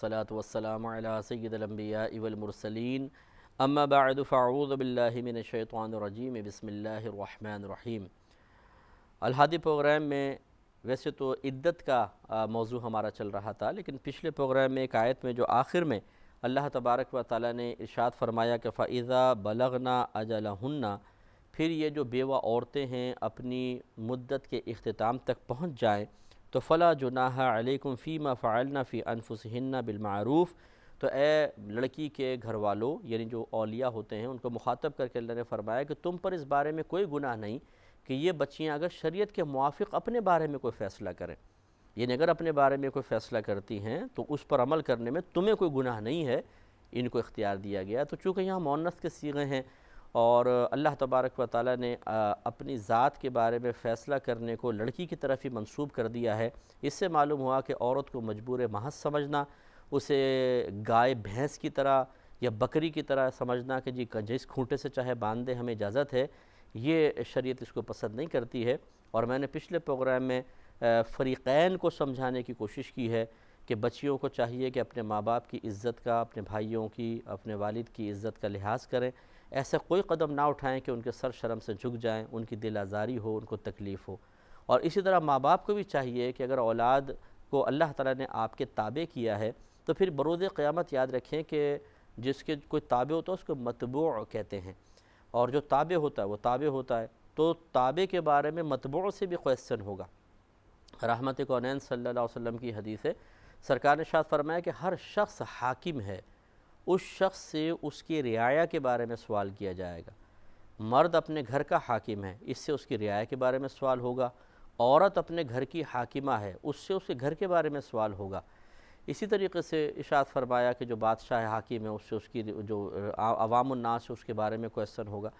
الصلاة والسلام على سید الانبیاء والمرسلین اما بعد فاعوذ باللہ من الشیطان الرجیم بسم اللہ الرحمن الرحیم۔ الہادی پروگرام میں ویسے تو عدت کا موضوع ہمارا چل رہا تھا، لیکن پچھلے پروگرام میں ایک آیت میں جو آخر میں اللہ تبارک و تعالیٰ نے ارشاد فرمایا کہ فَإِذَا بَلَغْنَا أَجَلَهُنَّ، پھر یہ جو بیوہ عورتیں ہیں اپنی مدت کے اختتام تک پہنچ جائیں تو فلا جناح علیکم فیما فعلنا فی انفسہن بالمعروف، تو اے لڑکی کے گھر والوں یعنی جو اولیاء ہوتے ہیں ان کو مخاطب کر کے اللہ نے فرمایا کہ تم پر اس بارے میں کوئی گناہ نہیں کہ یہ بچیاں اگر شریعت کے موافق اپنے بارے میں کوئی فیصلہ کریں، یعنی اگر اپنے بارے میں کوئی فیصلہ کرتی ہیں تو اس پر عمل کرنے میں تمہیں کوئی گناہ نہیں ہے، ان کو اختیار دیا گیا۔ تو چونکہ یہاں مؤنث کے صیغے ہیں اور اللہ تبارک و تعالیٰ نے اپنی ذات کے بارے میں فیصلہ کرنے کو لڑکی کی طرف ہی منسوب کر دیا ہے، اس سے معلوم ہوا کہ عورت کو مجبور محض سمجھنا، اسے گائے بھینس کی طرح یا بکری کی طرح سمجھنا کہ جس کھونٹے سے چاہے باندھ دے ہمیں اجازت ہے، یہ شریعت اس کو پسند نہیں کرتی ہے۔ اور میں نے پچھلے پروگرام میں فریقین کو سمجھانے کی کوشش کی ہے کہ بچیوں کو چاہیے کہ اپنے ماں باپ کی عزت کا، اپنے بھائیوں کی، اپنے والد کی عزت کا لحاظ کریں، ایسا کوئی قدم نہ اٹھائیں کہ ان کے سر شرم سے جھک جائیں، ان کی دل آزاری ہو، ان کو تکلیف ہو۔ اور اسی طرح ماں باپ کو بھی چاہیے کہ اگر اولاد کو اللہ تعالیٰ نے آپ کے تابع کیا ہے تو پھر بروز قیامت یاد رکھیں کہ جس کے کوئی تابع ہوتا ہے اس کو متبوع کہتے ہیں، اور جو تابع ہوتا ہے وہ تابع ہوتا ہے، تو تابع کے بارے میں متبوع سے بھی کوسچن ہوگا۔ رحمت کونین صلی اللہ علیہ وسلم کی حدیث ہے، سرکار نے ارشاد فرمایا کہ ہر شخص حاکم ہے، اس شخص سے اس کی رعایا کے بارے میں سوال کیا جائے گا۔ مرد اپنے گھر کا حاکم ہے، اس سے اس کی رعایا کے بارے میں سوال ہوگا۔ عورت اپنے گھر کی حاکمہ ہے، اس سے اس کے گھر کے بارے میں سوال ہوگا۔ اسی طریقے سے ارشاد فرمایا کہ جو بادشاہ حاکم ہے اس سے اس کی جو عوام الناس ہے اس کے بارے میں کوسچن ہوگا۔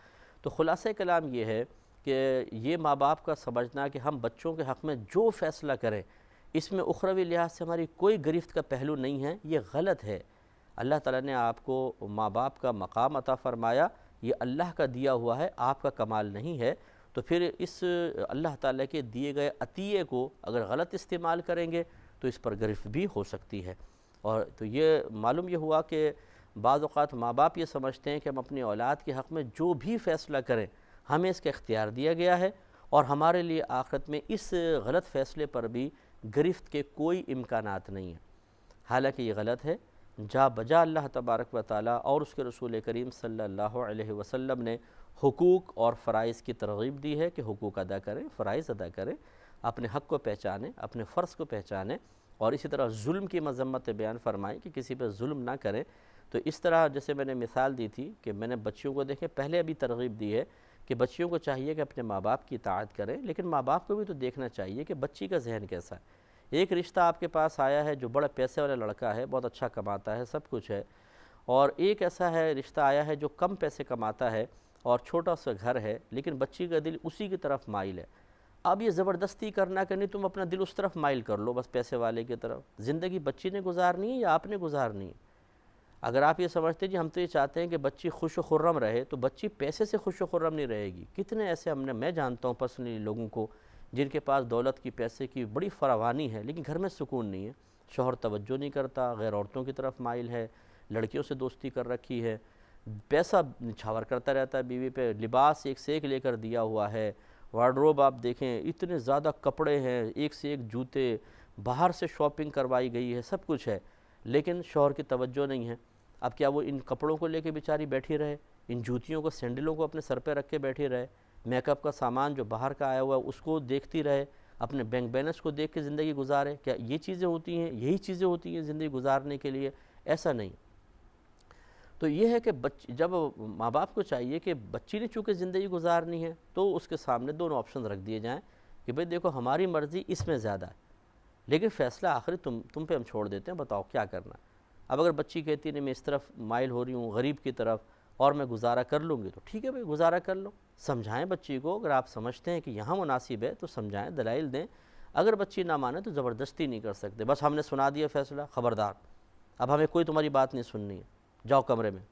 تو خلاصہ کلام یہ ہے کہ یہ ماں باپ کا سمجھنا کہ ہم بچوں کے حق میں جو فیصلہ کریں اس میں اخروی لحاظ سے ہماری کوئی گرفت کا پہلو نہیں ہے، یہ غلط ہے۔ اللہ تعالیٰ نے آپ کو ماں باپ کا مقام عطا فرمایا، یہ اللہ کا دیا ہوا ہے، آپ کا کمال نہیں ہے، تو پھر اس اللہ تعالیٰ کے دیے گئے عطیے کو اگر غلط استعمال کریں گے تو اس پر گرفت بھی ہو سکتی ہے۔ اور تو یہ معلوم یہ ہوا کہ بعض اوقات ماں باپ یہ سمجھتے ہیں کہ ہم اپنی اولاد کے حق میں جو بھی فیصلہ کریں ہمیں اس کا اختیار دیا گیا ہے اور ہمارے لیے آخرت میں اس غلط فیصلے پر بھی گرفت کے کوئی امکانات نہیں ہیں، حالانکہ یہ غلط ہے۔ جا بجا اللہ تبارک و تعالیٰ اور اس کے رسول کریم صلی اللہ علیہ وسلم نے حقوق اور فرائض کی ترغیب دی ہے کہ حقوق ادا کریں، فرائض ادا کریں، اپنے حق کو پہچانیں، اپنے فرض کو پہچانیں، اور اسی طرح ظلم کی مذمت بیان فرمائیں کہ کسی پہ ظلم نہ کریں۔ تو اس طرح جیسے میں نے مثال دی تھی کہ میں نے بچیوں کو دیکھیں پہلے ابھی ترغیب دی ہے کہ بچیوں کو چاہیے کہ اپنے ماں باپ کی اطاعت کریں، لیکن ماں باپ کو بھی تو دیکھنا چاہیے کہ بچی کا ذہن کیسا ہے۔ ایک رشتہ آپ کے پاس آیا ہے جو بڑا پیسے والا لڑکا ہے، بہت اچھا کماتا ہے، سب کچھ ہے، اور ایک ایسا ہے رشتہ آیا ہے جو کم پیسے کماتا ہے اور چھوٹا سا گھر ہے، لیکن بچی کا دل اسی کی طرف مائل ہے۔ اب یہ زبردستی کرنا کہ نہیں تم اپنا دل اس طرف مائل کر لو، بس پیسے والے کی طرف۔ زندگی بچی نے گزارنی ہے یا آپ نے گزارنی ہے؟ اگر آپ یہ سمجھتے جی ہم تو یہ چاہتے ہیں کہ بچی خوش و خرم رہے، تو بچی پیسے سے خوش و خرم نہیں رہے گی۔ کتنے ایسے میں جانتا ہوں پرسنلی لوگوں کو جن کے پاس دولت کی، پیسے کی بڑی فراوانی ہے، لیکن گھر میں سکون نہیں ہے، شوہر توجہ نہیں کرتا، غیر عورتوں کی طرف مائل ہے، لڑکیوں سے دوستی کر رکھی ہے، پیسہ نچھاور کرتا رہتا ہے بیوی پہ، لباس ایک سے ایک لے کر دیا ہوا ہے، وارڈروب آپ دیکھیں اتنے زیادہ کپڑے ہیں، ایک سے ایک جوتے، باہر سے شاپنگ کروائی گئی ہے، سب کچھ ہے، لیکن شوہر کی توجہ نہیں ہے۔ اب کیا وہ ان کپڑوں کو لے کے بیچاری بیٹھی رہے، ان جوتیوں کو، سینڈلوں کو اپنے سر پہ رکھ کے بیٹھی رہے، میک اپ کا سامان جو باہر کا آیا ہوا ہے اس کو دیکھتی رہے، اپنے بینک بیلنس کو دیکھ کے زندگی گزارے؟ کیا یہ چیزیں ہوتی ہیں؟ یہی چیزیں ہوتی ہیں زندگی گزارنے کے لیے؟ ایسا نہیں۔ تو یہ ہے کہ جب ماں باپ کو چاہیے کہ بچی نے چونکہ زندگی گزارنی ہے تو اس کے سامنے دونوں آپشن رکھ دیے جائیں کہ بھئی دیکھو ہماری مرضی اس میں زیادہ ہے، لیکن فیصلہ آخری تم پہ ہم چھوڑ دیتے ہیں، بتاؤ کیا کرنا ہے۔ اب اگر بچی کہتی ہے نہیں میں اس طرف مائل ہو رہی ہوں، غریب کی طرف، اور میں گزارا کر لوں گی، تو ٹھیک ہے بھئی گزارا کر لو، سمجھائیں بچی کو، اگر آپ سمجھتے ہیں کہ یہاں مناسب ہے تو سمجھائیں، دلائل دیں۔ اگر بچی نہ مانے تو زبردستی نہیں کر سکتے، بس ہم نے سنا دیا فیصلہ، خبردار اب ہمیں کوئی تمہاری بات نہیں سننی ہے، جاؤ کمرے میں۔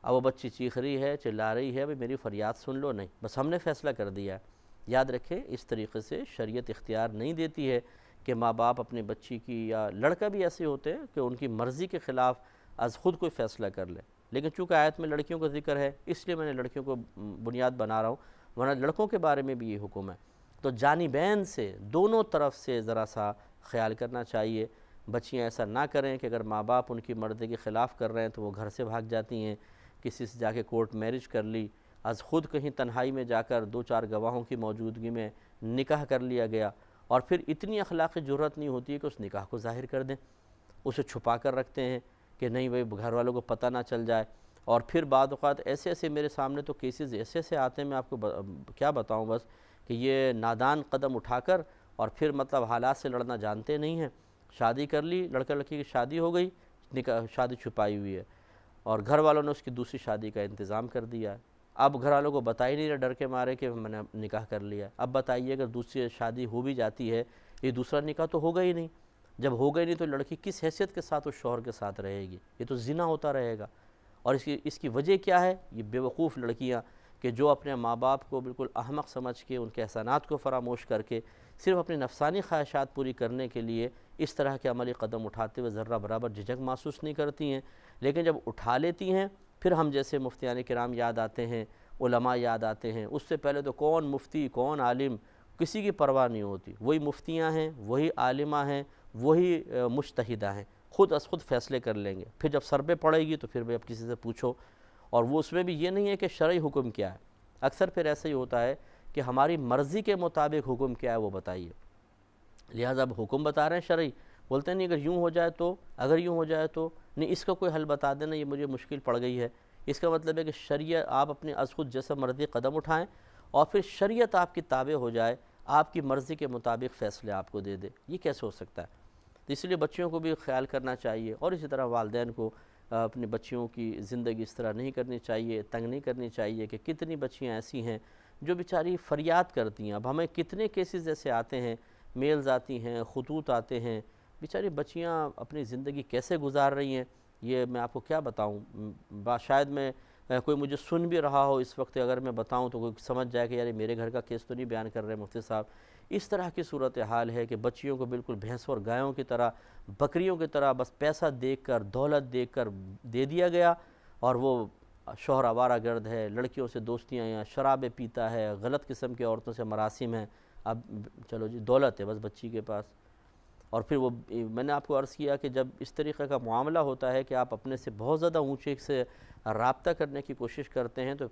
اب وہ بچی چیخ رہی ہے، چلا رہی ہے، بھئی میری فریاد سن لو، نہیں، بس ہم نے فیصلہ کر دیا ہے۔ یاد رکھیں اس طریقے سے شریعت اختیار نہیں دیتی ہے کہ ماں باپ اپنے بچی کی، یا لڑکا بھی ایسے ہوتے ہیں کہ ان کی مرضی کے خلاف از خود کوئی فیصلہ کر لیں، لیکن چونکہ آیت میں لڑکیوں کا ذکر ہے اس لیے میں نے لڑکیوں کو بنیاد بنا رہا ہوں، ورنہ لڑکوں کے بارے میں بھی یہ حکم ہے۔ تو جانبین سے دونوں طرف سے ذرا سا خیال کرنا چاہیے، بچیاں ایسا نہ کریں کہ اگر ماں باپ ان کی مرضی کے خلاف کر رہے ہیں تو وہ گھر سے بھاگ جاتی ہیں، کسی سے جا کے کورٹ میرج کر لی، از خود کہیں تنہائی میں جا کر 2-4 گواہوں کی موجودگی میں نکاح کر لیا گیا، اور پھر اتنی اخلاقی جرأت نہیں ہوتی ہے کہ اس نکاح کو ظاہر کر دیں، اسے چھپا کر رکھتے ہیں کہ نہیں بھائی گھر والوں کو پتہ نہ چل جائے۔ اور پھر بعض اوقات ایسے میرے سامنے تو کیسز ایسے آتے ہیں، میں آپ کو کیا بتاؤں بس، کہ یہ نادان قدم اٹھا کر اور پھر مطلب حالات سے لڑنا جانتے نہیں ہیں، شادی کر لی، لڑکا لڑکی کی شادی ہو گئی، شادی چھپائی ہوئی ہے، اور گھر والوں نے اس کی دوسری شادی کا انتظام کر دیا ہے۔ اب گھر والوں کو بتا ہی نہیں رہا، ڈر کے مارے کہ میں نے نکاح کر لیا ہے۔ اب بتائیے اگر دوسری شادی ہو بھی جاتی ہے، یہ دوسرا نکاح تو ہوگا ہی نہیں، جب ہوگا ہی نہیں تو لڑکی کس حیثیت کے ساتھ اس شوہر کے ساتھ رہے گی؟ یہ تو زنا ہوتا رہے گا۔ اور اس کی وجہ کیا ہے؟ یہ بیوقوف لڑکیاں کہ جو اپنے ماں باپ کو بالکل احمق سمجھ کے، ان کے احسانات کو فراموش کر کے، صرف اپنی نفسانی خواہشات پوری کرنے کے لیے اس طرح کے عملی قدم اٹھاتے ہوئے ذرہ برابر جھجک محسوس نہیں کرتی ہیں، لیکن جب اٹھا لیتی ہیں پھر ہم جیسے مفتیان کرام یاد آتے ہیں، علماء یاد آتے ہیں، اس سے پہلے تو کون مفتی کون عالم کسی کی پرواہ نہیں ہوتی، وہی مفتیاں ہیں، وہی عالمہ ہیں، وہی مجتہدہ ہیں، خود از خود فیصلے کر لیں گے۔ پھر جب سر پہ پڑے گی تو پھر بھی اب کسی سے پوچھو، اور وہ اس میں بھی یہ نہیں ہے کہ شرعی حکم کیا ہے، اکثر پھر ایسا ہی ہوتا ہے کہ ہماری مرضی کے مطابق حکم کیا ہے وہ بتائیے، لہٰذا اب حکم بتا رہے ہیں شرعی، بولتے ہیں نہیں اگر یوں ہو جائے تو، اگر یوں ہو جائے تو، نہیں اس کا کوئی حل بتا دینا، یہ مجھے مشکل پڑ گئی ہے۔ اس کا مطلب ہے کہ شریعت آپ اپنے از خود جیسا مرضی قدم اٹھائیں، اور پھر شریعت آپ کی تابع ہو جائے، آپ کی مرضی کے مطابق فیصلے آپ کو دے دے، یہ کیسے ہو سکتا ہے؟ تو اس لیے بچیوں کو بھی خیال کرنا چاہیے، اور اسی طرح والدین کو اپنی بچیوں کی زندگی اس طرح نہیں کرنی چاہیے، تنگ نہیں کرنی چاہیے، کہ کتنی بچیاں ایسی ہیں جو بیچاری فریاد کرتی ہیں۔ اب ہمیں کتنے کیسز ایسے آتے ہیں، میلز آتی ہیں، خطوط آتے ہیں، بیچاری بچیاں اپنی زندگی کیسے گزار رہی ہیں، یہ میں آپ کو کیا بتاؤں، شاید میں کوئی مجھے سن بھی رہا ہو اس وقت، اگر میں بتاؤں تو کوئی سمجھ جائے کہ یار یہ میرے گھر کا کیس تو نہیں بیان کر رہے مفتی صاحب۔ اس طرح کی صورتحال ہے کہ بچیوں کو بالکل بھینسوں اور گایوں کی طرح، بکریوں کی طرح بس پیسہ دیکھ کر، دولت دیکھ کر دے دیا گیا، اور وہ شوہر آوارہ گرد ہے، لڑکیوں سے دوستیاں ہیں، شرابیں پیتا ہے، غلط قسم کی عورتوں سے مراسم ہیں، اب چلو جی دولت ہے بس بچی کے پاس۔ اور پھر وہ میں نے آپ کو عرض کیا کہ جب اس طریقے کا معاملہ ہوتا ہے کہ آپ اپنے سے بہت زیادہ اونچے سے رابطہ کرنے کی کوشش کرتے ہیں، تو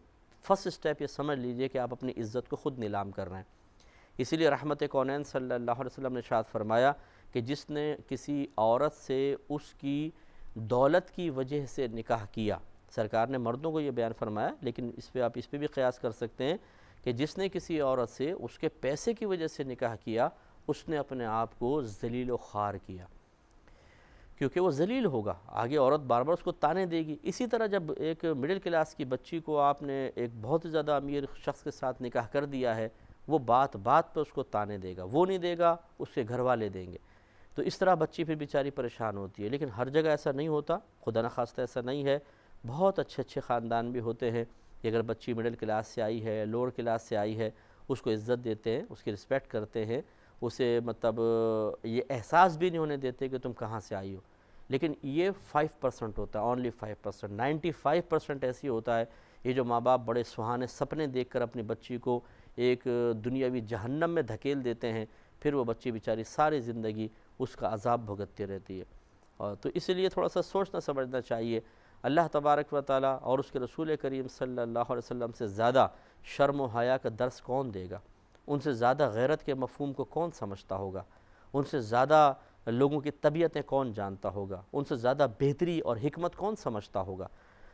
فرسٹ سٹیپ یہ سمجھ لیجئے کہ آپ اپنی عزت کو خود نیلام کر رہے ہیں۔ اسی لیے رحمت کونین صلی اللہ علیہ وسلم نے ارشاد فرمایا کہ جس نے کسی عورت سے اس کی دولت کی وجہ سے نکاح کیا، سرکار نے مردوں کو یہ بیان فرمایا، لیکن آپ اس پہ بھی قیاس کر سکتے ہیں کہ جس نے کسی عورت سے اس کے پیسے کی وجہ سے نکاح کیا، اس نے اپنے آپ کو ذلیل و خوار کیا، کیونکہ وہ ذلیل ہوگا، آگے عورت بار بار اس کو تانے دے گی۔ اسی طرح جب ایک مڈل کلاس کی بچی کو آپ نے ایک بہت زیادہ امیر شخص کے ساتھ نکاح کر دیا ہے، وہ بات بات پہ اس کو تانے دے گا، وہ نہیں دے گا، اس کے گھر والے دیں گے، تو اس طرح بچی پھر بیچاری پریشان ہوتی ہے۔ لیکن ہر جگہ ایسا نہیں ہوتا، خدا نخواستہ ایسا نہیں ہے، بہت اچھے خاندان بھی ہوتے ہیں کہ اگر بچی مڈل کلاس سے آئی ہے، لوور کلاس سے آئی ہے، اس کو عزت دیتے ہیں، اس کی رسپیکٹ کرتے ہیں، اسے مطلب یہ احساس بھی نہیں ہونے دیتے کہ تم کہاں سے آئی ہو۔ لیکن یہ 5% ہوتا ہے، اونلی 5%، 95% ایسی ہوتا ہے، یہ جو ماں باپ بڑے سہانے سپنے دیکھ کر اپنی بچی کو ایک دنیاوی جہنم میں دھکیل دیتے ہیں، پھر وہ بچی بیچاری ساری زندگی اس کا عذاب بھگتتی رہتی ہے۔ اور تو اس لیے تھوڑا سا سوچنا سمجھنا چاہیے، اللہ تبارک و تعالیٰ اور اس کے رسول کریم صلی اللہ علیہ وسلم سے زیادہ شرم و حیا کا درس کون دے گا؟ ان سے زیادہ غیرت کے مفہوم کو کون سمجھتا ہوگا؟ ان سے زیادہ لوگوں کی طبیعتیں کون جانتا ہوگا؟ ان سے زیادہ بہتری اور حکمت کون سمجھتا ہوگا؟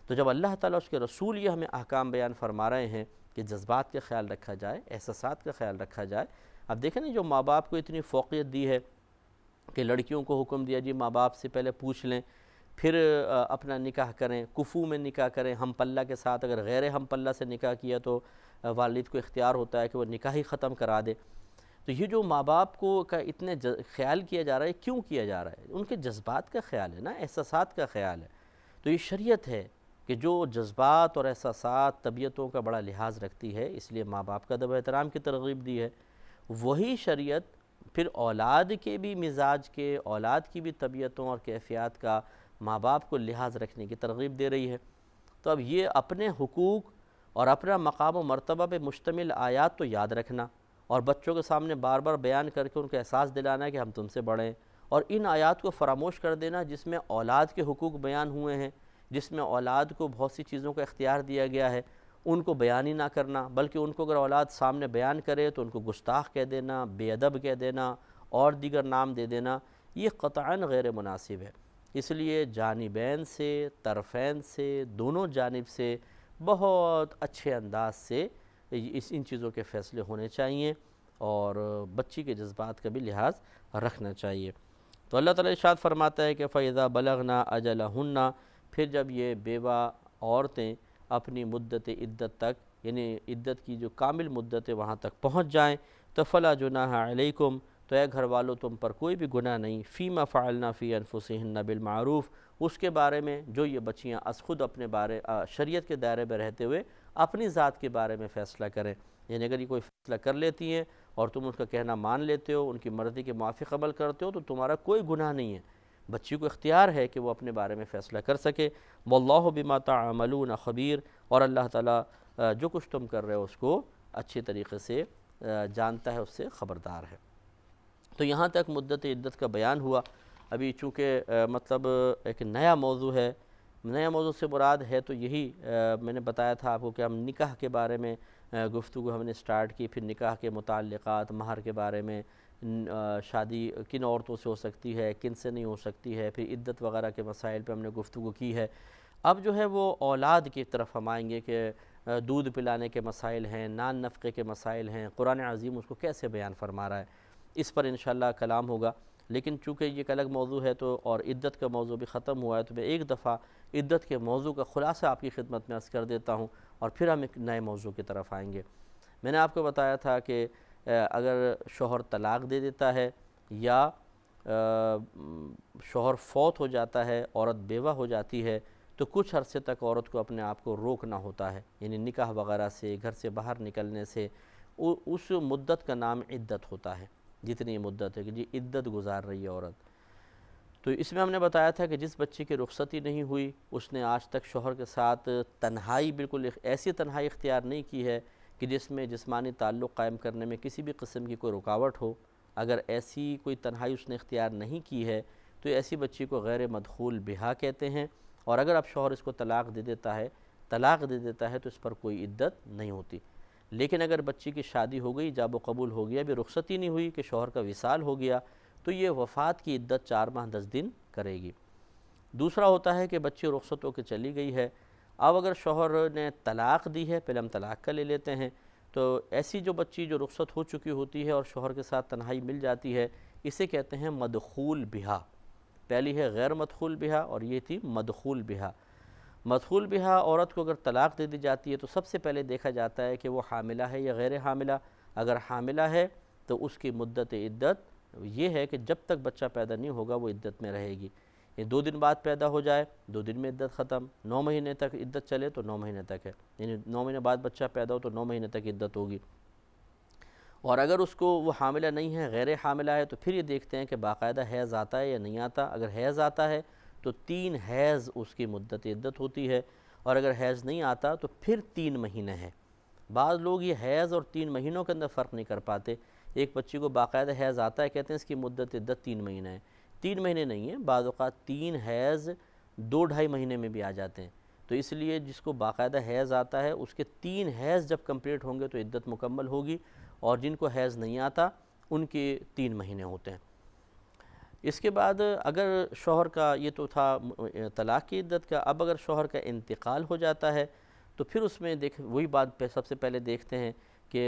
تو جب اللہ تعالیٰ اس کے رسول یہ ہمیں احکام بیان فرما رہے ہیں کہ جذبات کا خیال رکھا جائے، احساسات کا خیال رکھا جائے، اب دیکھیں نا جو ماں باپ کو اتنی فوقیت دی ہے کہ لڑکیوں کو حکم دیا جی ماں باپ سے پہلے پوچھ لیں، پھر اپنا نکاح کریں، کفو میں نکاح کریں، ہم پلہ کے ساتھ، اگر غیر ہم پلہ سے نکاح کیا تو والد کو اختیار ہوتا ہے کہ وہ نکاح ہی ختم کرا دے۔ تو یہ جو ماں باپ کو کا اتنے خیال کیا جا رہا ہے، کیوں کیا جا رہا ہے؟ ان کے جذبات کا خیال ہے نا، احساسات کا خیال ہے۔ تو یہ شریعت ہے کہ جو جذبات اور احساسات طبیعتوں کا بڑا لحاظ رکھتی ہے، اس لیے ماں باپ کا ادب و احترام کی ترغیب دی ہے۔ وہی شریعت پھر اولاد کے بھی مزاج کے، اولاد کی بھی طبیعتوں اور کیفیات کا ماں باپ کو لحاظ رکھنے کی ترغیب دے رہی ہے۔ تو اب یہ اپنے حقوق اور اپنا مقام و مرتبہ پہ مشتمل آیات تو یاد رکھنا، اور بچوں کے سامنے بار بار بیان کر کے ان کو احساس دلانا ہے کہ ہم تم سے بڑے ہیں، اور ان آیات کو فراموش کر دینا جس میں اولاد کے حقوق بیان ہوئے ہیں، جس میں اولاد کو بہت سی چیزوں کا اختیار دیا گیا ہے، ان کو بیان ہی نہ کرنا، بلکہ ان کو اگر اولاد سامنے بیان کرے تو ان کو گستاخ کہہ دینا، بے ادب کہہ دینا اور دیگر نام دے دینا، یہ قطعاً غیر مناسب ہے۔ اس لیے جانبین سے، طرفین سے، دونوں جانب سے بہت اچھے انداز سے ان چیزوں کے فیصلے ہونے چاہیے، اور بچی کے جذبات کا بھی لحاظ رکھنا چاہیے۔ تو اللہ تعالیٰ ارشاد فرماتا ہے کہ فَإِذَا بَلَغْنَا أَجَلَهُنَّ، پھر جب یہ بیوہ عورتیں اپنی مدت عدت تک، یعنی عدت کی جو کامل مدت ہے وہاں تک پہنچ جائیں، تو فَلَا جُنَاحَ عَلَيْكُمْ، تو اے گھر والوں تم پر کوئی بھی گناہ نہیں، فِيمَا فَعَلْنَا فِي أَنفُسِهِنَّ بِالْمَعْرُوفِ، اس کے بارے میں جو یہ بچیاں از خود اپنے بارے شریعت کے دائرے میں رہتے ہوئے اپنی ذات کے بارے میں فیصلہ کریں۔ یعنی اگر یہ کوئی فیصلہ کر لیتی ہیں اور تم اس کا کہنا مان لیتے ہو، ان کی مرضی کے موافق عمل کرتے ہو، تو تمہارا کوئی گناہ نہیں ہے، بچی کو اختیار ہے کہ وہ اپنے بارے میں فیصلہ کر سکے۔ واللہ بما تعملون خبیر، اور اللہ تعالیٰ جو کچھ تم کر رہے ہو اس کو اچھی طریقے سے جانتا ہے، اس سے خبردار ہے۔ تو یہاں تک مدت عدت کا بیان ہوا۔ ابھی چونکہ مطلب ایک نیا موضوع ہے، نیا موضوع سے مراد ہے تو یہی میں نے بتایا تھا آپ کو کہ ہم نکاح کے بارے میں گفتگو ہم نے سٹارٹ کی، پھر نکاح کے متعلقات، مہر کے بارے میں، شادی کن عورتوں سے ہو سکتی ہے، کن سے نہیں ہو سکتی ہے، پھر عدت وغیرہ کے مسائل پہ ہم نے گفتگو کی ہے۔ اب جو ہے وہ اولاد کی طرف ہم آئیں گے کہ دودھ پلانے کے مسائل ہیں، نان نفقے کے مسائل ہیں، قرآن عظیم اس کو کیسے بیان فرما رہا ہے، اس پر انشاءاللہ کلام ہوگا۔ لیکن چونکہ یہ ایک الگ موضوع ہے تو، اور عدت کا موضوع بھی ختم ہوا ہے، تو میں ایک دفعہ عدت کے موضوع کا خلاصہ آپ کی خدمت میں عرض کر دیتا ہوں، اور پھر ہم ایک نئے موضوع کی طرف آئیں گے۔ میں نے آپ کو بتایا تھا کہ اگر شوہر طلاق دے دیتا ہے یا شوہر فوت ہو جاتا ہے، عورت بیوہ ہو جاتی ہے، تو کچھ عرصے تک عورت کو اپنے آپ کو روکنا ہوتا ہے، یعنی نکاح وغیرہ سے، گھر سے باہر نکلنے سے، اس مدت کا نام عدت ہوتا ہے، جتنی مدت ہے کہ جی عدت گزار رہی ہے عورت۔ تو اس میں ہم نے بتایا تھا کہ جس بچی کی رخصتی نہیں ہوئی، اس نے آج تک شوہر کے ساتھ تنہائی، بالکل ایسی تنہائی اختیار نہیں کی ہے کہ جس میں جسمانی تعلق قائم کرنے میں کسی بھی قسم کی کوئی رکاوٹ ہو۔ اگر ایسی کوئی تنہائی اس نے اختیار نہیں کی ہے تو ایسی بچی کو غیر مدخول بہا کہتے ہیں، اور اگر اب شوہر اس کو طلاق دے دیتا ہے تو اس پر کوئی عدت نہیں ہوتی۔ لیکن اگر بچی کی شادی ہو گئی، جاب و قبول ہو گیا، بھی رخصتی نہیں ہوئی کہ شوہر کا وصال ہو گیا، تو یہ وفات کی عدت 4 ماہ 10 دن کرے گی۔ دوسرا ہوتا ہے کہ بچی رخصت ہو کے چلی گئی ہے، اب اگر شوہر نے طلاق دی ہے، پہلے ہم طلاق کا لے لیتے ہیں، تو ایسی جو بچی جو رخصت ہو چکی ہوتی ہے اور شوہر کے ساتھ تنہائی مل جاتی ہے، اسے کہتے ہیں مدخول بہا۔ پہلی ہے غیر مدخول بہا، اور یہ تھی مدخول بہا۔ مدخول بہا عورت کو اگر طلاق دے دی جاتی ہے تو سب سے پہلے دیکھا جاتا ہے کہ وہ حاملہ ہے یا غیر حاملہ۔ اگر حاملہ ہے تو اس کی مدت عدت یہ ہے کہ جب تک بچہ پیدا نہیں ہوگا وہ عدت میں رہے گی، یعنی 2 دن بعد پیدا ہو جائے 2 دن میں عدت ختم، 9 مہینے تک عدت چلے تو 9 مہینے تک ہے، یعنی 9 مہینے بعد بچہ پیدا ہو تو 9 مہینے تک عدت ہوگی۔ اور اگر اس کو وہ حاملہ نہیں ہے، غیر حاملہ ہے، تو پھر یہ دیکھتے ہیں کہ باقاعدہ حیض آتا ہے یا نہیں آتا۔ اگر حیض آتا ہے تو 3 حیض اس کی مدت عدت ہوتی ہے، اور اگر حیض نہیں آتا تو پھر 3 مہینے ہے۔ بعض لوگ یہ حیض اور 3 مہینوں کے اندر فرق نہیں کر پاتے، ایک بچی کو باقاعدہ حیض آتا ہے، کہتے ہیں اس کی مدت عدت 3 مہینے ہے۔ 3 مہینے نہیں ہے، بعض اوقات 3 حیض 2-2.5 مہینے میں بھی آ جاتے ہیں، تو اس لیے جس کو باقاعدہ حیض آتا ہے اس کے 3 حیض جب کمپلیٹ ہوں گے تو عدت مکمل ہوگی، اور جن کو حیض نہیں آتا ان کے 3 مہینے ہوتے ہیں۔ اس کے بعد اگر شوہر کا، یہ تو تھا طلاق کی عدت کا، اب اگر شوہر کا انتقال ہو جاتا ہے تو پھر اس میں وہی بات سب سے پہلے دیکھتے ہیں کہ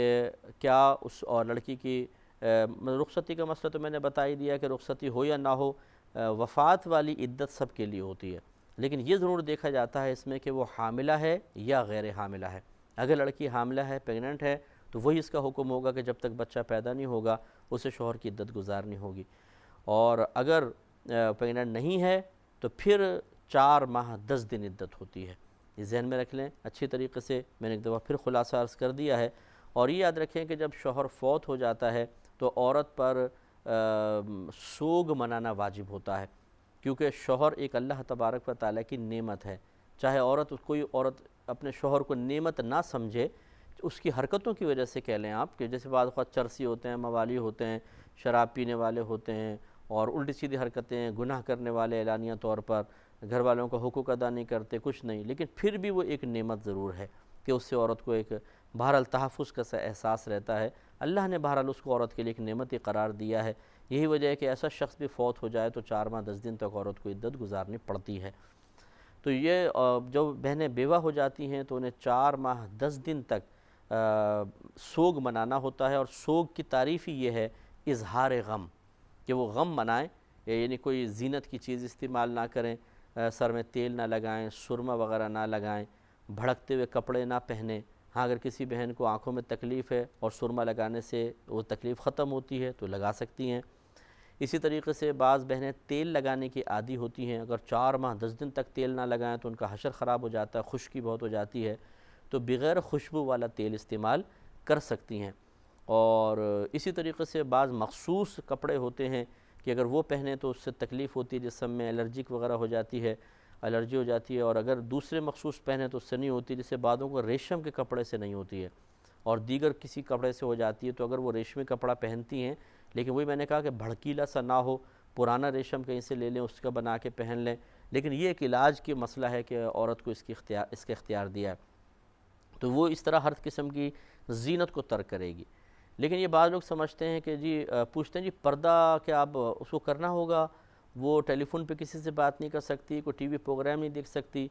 کیا اس اور لڑکی کی رخصتی کا مسئلہ تو میں نے بتا ہی دیا کہ رخصتی ہو یا نہ ہو، وفات والی عدت سب کے لیے ہوتی ہے، لیکن یہ ضرور دیکھا جاتا ہے اس میں کہ وہ حاملہ ہے یا غیر حاملہ ہے۔ اگر لڑکی حاملہ ہے، پیگننٹ ہے، تو وہی اس کا حکم ہوگا کہ جب تک بچہ پیدا نہیں ہوگا اسے شوہر کی عدت گزارنی ہوگی، اور اگر پیگننٹ نہیں ہے تو پھر 4 ماہ 10 دن عدت ہوتی ہے۔ یہ ذہن میں رکھ لیں اچھی طریقے سے، میں نے ایک دفعہ پھر خلاصہ عرض کر دیا ہے۔ اور یہ یاد رکھیں کہ جب شوہر فوت ہو جاتا ہے تو عورت پر سوگ منانا واجب ہوتا ہے، کیونکہ شوہر ایک اللہ تبارک و تعالیٰ کی نعمت ہے۔ چاہے کوئی عورت اپنے شوہر کو نعمت نہ سمجھے، اس کی حرکتوں کی وجہ سے کہہ لیں آپ، کہ جیسے بعض اوقات چرسی ہوتے ہیں، موالی ہوتے ہیں، شراب پینے والے ہوتے ہیں اور الٹی سیدھی حرکتیں، گناہ کرنے والے اعلانیہ طور پر، گھر والوں کا حقوق ادا نہیں کرتے، کچھ نہیں، لیکن پھر بھی وہ ایک نعمت ضرور ہے کہ اس سے عورت کو ایک بہرحال تحفظ کا احساس رہتا ہے۔ اللہ نے بہرحال اس کو عورت کے لیے ایک نعمت قرار دیا ہے۔ یہی وجہ ہے کہ ایسا شخص بھی فوت ہو جائے تو 4 ماہ 10 دن تک عورت کو عدت گزارنی پڑتی ہے۔ تو یہ جو بہنیں بیوہ ہو جاتی ہیں تو انہیں 4 ماہ 10 دن تک سوگ منانا ہوتا ہے، اور سوگ کی تعریف ہی یہ ہے اظہار غم، کہ وہ غم منائیں، یعنی کوئی زینت کی چیز استعمال نہ کریں، سر میں تیل نہ لگائیں، سرما وغیرہ نہ لگائیں، بھڑکتے ہوئے کپڑے نہ پہنیں۔ ہاں اگر کسی بہن کو آنکھوں میں تکلیف ہے اور سرما لگانے سے وہ تکلیف ختم ہوتی ہے تو لگا سکتی ہیں۔ اسی طریقے سے بعض بہنیں تیل لگانے کی عادی ہوتی ہیں، اگر 4 ماہ 10 دن تک تیل نہ لگائیں تو ان کا حشر خراب ہو جاتا ہے، خشکی بہت ہو جاتی ہے، تو بغیر خوشبو والا تیل استعمال کر سکتی ہیں۔ اور اسی طریقے سے بعض مخصوص کپڑے ہوتے ہیں کہ اگر وہ پہنیں تو اس سے تکلیف ہوتی ہے، جسم میں الرجک وغیرہ ہو جاتی ہے، الرجی ہو جاتی ہے، اور اگر دوسرے مخصوص پہنیں تو اس سے نہیں ہوتی، جسے بعضوں کو ریشم کے کپڑے سے نہیں ہوتی ہے اور دیگر کسی کپڑے سے ہو جاتی ہے، تو اگر وہ ریشمی کپڑا پہنتی ہیں، لیکن وہی میں نے کہا کہ بھڑکیلا سا نہ ہو، پرانا ریشم کہیں سے لے لیں، اس کا بنا کے پہن لیں، لیکن یہ ایک علاج کی مسئلہ ہے کہ عورت کو اس کا اختیار دیا ہے، تو وہ اس طرح ہر قسم کی زینت کو ترک کرے گی۔ لیکن یہ بعض لوگ سمجھتے ہیں کہ جی پوچھتے ہیں جی پردہ کیا اب اس کو کرنا ہوگا، وہ ٹیلی فون پہ کسی سے بات نہیں کر سکتی، کوئی ٹی وی پروگرام نہیں دیکھ سکتی،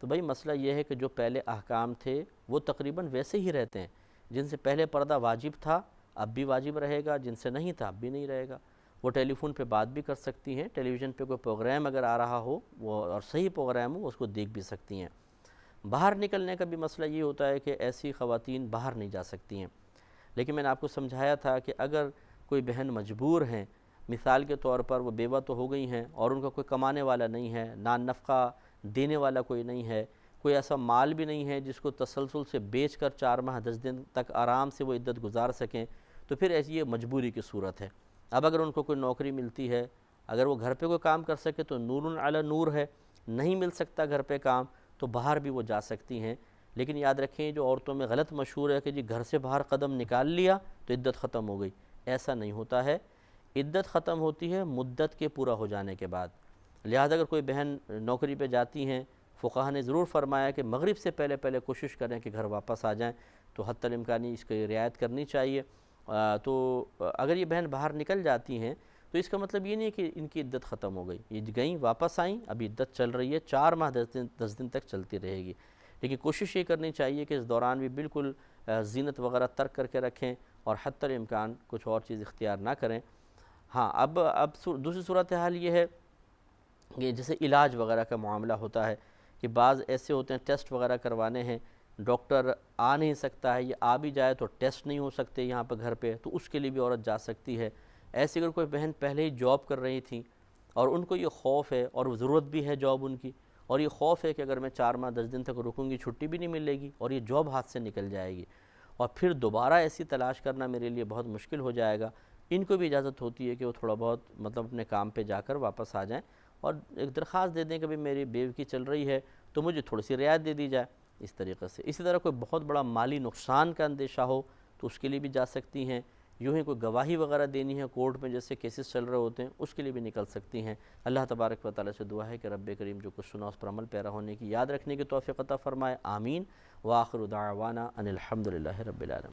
تو بھائی مسئلہ یہ ہے کہ جو پہلے احکام تھے وہ تقریباً ویسے ہی رہتے ہیں، جن سے پہلے پردہ واجب تھا اب بھی واجب رہے گا، جن سے نہیں تھا اب بھی نہیں رہے گا۔ وہ ٹیلی فون پہ بات بھی کر سکتی ہیں، ٹیلی ویژن پہ کوئی پروگرام اگر آ رہا ہو وہ اور صحیح پروگرام ہو اس کو دیکھ بھی سکتی ہیں۔ باہر نکلنے کا بھی مسئلہ یہ ہوتا ہے کہ ایسی خواتین باہر نہیں جا سکتی ہیں، لیکن میں نے آپ کو سمجھایا تھا کہ اگر کوئی بہن مجبور ہیں، مثال کے طور پر وہ بیوہ تو ہو گئی ہیں اور ان کا کوئی کمانے والا نہیں ہے، نان نفقہ دینے والا کوئی نہیں ہے، کوئی ایسا مال بھی نہیں ہے جس کو تسلسل سے بیچ کر 4 ماہ 10 دن تک آرام سے وہ عدت گزار سکیں، تو پھر ایسی یہ مجبوری کی صورت ہے۔ اب اگر ان کو کوئی نوکری ملتی ہے، اگر وہ گھر پہ کوئی کام کر سکے تو نور علی نور ہے، نہیں مل سکتا گھر پہ کام تو باہر بھی وہ جا سکتی ہیں، لیکن یاد رکھیں جو عورتوں میں غلط مشہور ہے کہ جی گھر سے باہر قدم نکال لیا تو عدت ختم ہو گئی، ایسا نہیں ہوتا ہے۔ عدت ختم ہوتی ہے مدت کے پورا ہو جانے کے بعد، لہذا اگر کوئی بہن نوکری پہ جاتی ہیں، فقہا نے ضرور فرمایا کہ مغرب سے پہلے کوشش کریں کہ گھر واپس آ جائیں، تو حتی الامکانی اس کی رعایت کرنی چاہیے۔ تو اگر یہ بہن باہر نکل جاتی ہیں تو اس کا مطلب یہ نہیں ہے کہ ان کی عدت ختم ہو گئی، یہ گئیں واپس آئیں، ابھی عدت چل رہی ہے، 4 ماہ 10 دن تک چلتی رہے گی، لیکن کوشش یہ کرنی چاہیے کہ اس دوران بھی بالکل زینت وغیرہ ترک کر کے رکھیں اور حتی الامکان کچھ اور چیز اختیار نہ کریں۔ ہاں اب دوسری صورتحال یہ ہے کہ جیسے علاج وغیرہ کا معاملہ ہوتا ہے کہ بعض ایسے ہوتے ہیں ٹیسٹ وغیرہ کروانے ہیں، ڈاکٹر آ نہیں سکتا ہے، یا آ بھی جائے تو ٹیسٹ نہیں ہو سکتے یہاں پہ گھر پہ، تو اس کے لیے بھی عورت جا سکتی ہے۔ ایسے اگر کوئی بہن پہلے ہی جاب کر رہی تھیں اور ان کو یہ خوف ہے اور ضرورت بھی ہے جاب ان کی، اور یہ خوف ہے کہ اگر میں 4 ماہ 10 دن تک رکوں گی چھٹی بھی نہیں ملے گی اور یہ جاب ہاتھ سے نکل جائے گی اور پھر دوبارہ ایسی تلاش کرنا میرے لیے بہت مشکل ہو جائے گا، ان کو بھی اجازت ہوتی ہے کہ وہ تھوڑا بہت اپنے کام پہ جا کر واپس آ جائیں اور ایک درخواست دے دیں کہ میری بیوی چل رہی ہے تو مجھے تھوڑی سی رعایت دے دی جائے اس طریقے سے۔ اسی طرح کوئی بہت بڑا مالی نقصان کا اندیشہ ہو تو اس کے لیے بھی جا سکتی ہیں، یوں ہی کوئی گواہی وغیرہ دینی ہے کورٹ میں جیسے کیسز چل رہے ہوتے ہیں اس کے لیے بھی نکل سکتی ہیں۔ اللہ تبارک و تعالیٰ سے دعا ہے کہ رب کریم جو کچھ سنا اس پر عمل پیرا ہونے کی، یاد رکھنے کی توفیق عطا فرمائے، آمین۔ وآخر دعوانا ان الحمد للہ رب العالمین۔